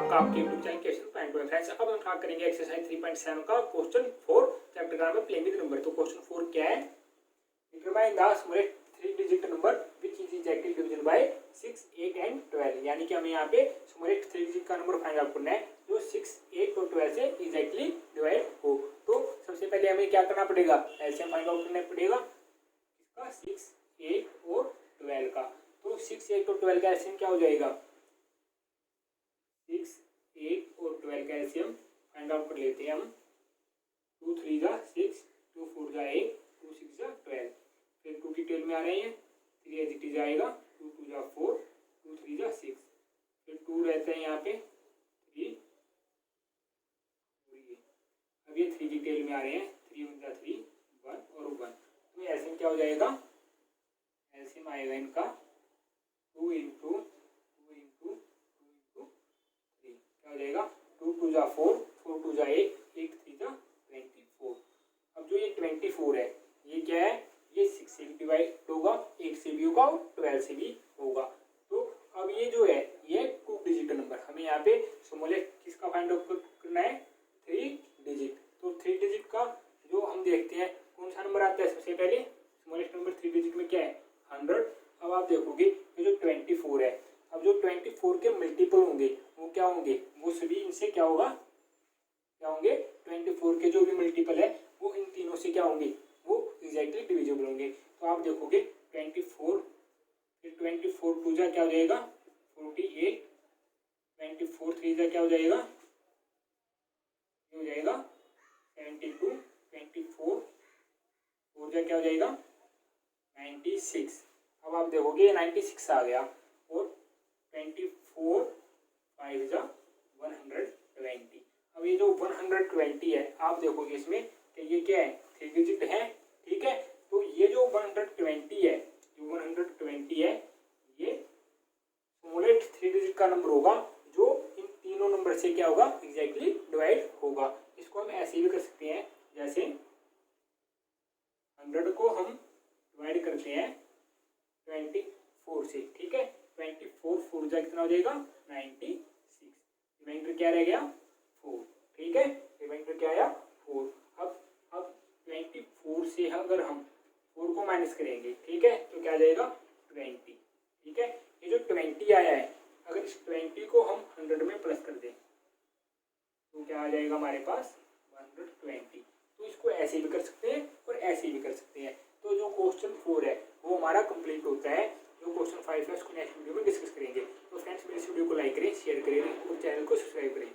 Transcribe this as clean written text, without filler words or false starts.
आपका आपके YouTube channel question point में। फ्रेंड्स अब हम क्या करेंगे एक्सरसाइज 3.7 का क्वेश्चन 4 चैप्टर का नाम है प्लेइंग विद नंबर। तो क्वेश्चन 4 क्या है, determine the smallest 3 digit number which is exactly divisible by 6, 8 and 12। यानी कि हमें यहाँ पे स्मॉलेस्ट 3 डिजिट का नंबर फाइंड आउट करना है जो 6, 8 और 12 से एग्जैक्टली डिवाइड हो। तो सबसे पहले हमें क्या करना पड़ेगा, एलसीएम फाइंड आउट करना पड़ेगा इसका 6, 8 और 12 का। तो 6, 8 और 12 का एलसीएम क्या हो जाएगा, 6, 8 और 12 का एलसीएम फाइंड आउट कर लेते हैं हम। 2 3 जा 6, 2 4 जा 8, 2 6 जा 12। फिर 2 डिटेल में आ रहे हैं, 3 एज इट इज आएगा, 2 2 जा 4, 2 3 जा 6। फिर 2 रहते हैं यहाँ पे 3, अब ये 3 डिटेल में आ रहे हैं, 3 1 जा 3, 1 और 1। तो एलसीएम क्या हो जाएगा, एलसीएम आएगा इनका 2 इंटू 2 इंटू 2 इंटू 3 क्या हो जाएगा, 2 2 जा 4, 4 2 जा 8, 8 3 जा 24। अब जो ये 24 है ये क्या है, ये 6 से भी डिवाइड होगा, 8 से भी होगा और 12 से भी होगा। तो अब ये जो है ये 2 डिजिट नंबर, हमें यहाँ पे स्मॉलेस्ट किसका फाइंड आउट करना है, 3 डिजिट। तो 3 डिजिट का जो हम देखते हैं कौन सा नंबर आता है, सबसे पहले स्मॉलेस्ट नंबर 3 डिजिट में क्या है, 100। अब आप देखोगे ये जो 24 है, अब जो 24 के मल्टीपल होंगे वो क्या होंगे, वो सभी इनसे क्या होगा, क्या होंगे, 24 के जो भी मल्टीपल है वो इन तीनों से क्या होंगे, वो एग्जैक्टली डिविजिबल होंगे। तो आप देखोगे 24, फिर 24 2 जा क्या हो जाएगा 48, 24 3 जा क्या हो जाएगा, ये हो जाएगा 72, 24 4 जा क्या हो जाएगा 96। अब आप देखोगे 96 आ गया और 24 5 जा 120। अब ये जो 120 है आप देखोगे इसमें कि ये क्या है, 3 डिजिट है, ठीक है। तो ये जो 120 है, जो 120 है ये स्मॉलेस्ट 3 डिजिट का नंबर होगा जो इन तीनों नंबर से क्या होगा, एग्जैक्टली डिवाइड होगा। इसको हम ऐसे भी कर सकते हैं, जैसे 100 को हम डिवाइड करते हैं 24 से, ठीक है। 24 4 जा कितना हो जाएगा 96, रिमाइंडर क्या रह गया 4, ठीक है, रिमाइंडर क्या आया 4। अब 24 से अगर हम 4 को माइनस करेंगे, ठीक है, तो क्या आ जाएगा 20, ठीक है। ये जो 20 आया है अगर इस 20 को हम 100 में प्लस कर दें तो क्या आ जाएगा हमारे पास 120। तो इसको ऐसे भी कर सकते हैं और ऐसे भी कर सकते हैं। तो जो क्वेश्चन 4 है वो हमारा कंप्लीट होता है। जो क्वेश्चन 5 है उसको नेक्स्ट वीडियो में डिस्कस करेंगे। तो फ्रेंड्स मेरे इस वीडियो को लाइक करें, शेयर करें और चैनल को सब्सक्राइब करें।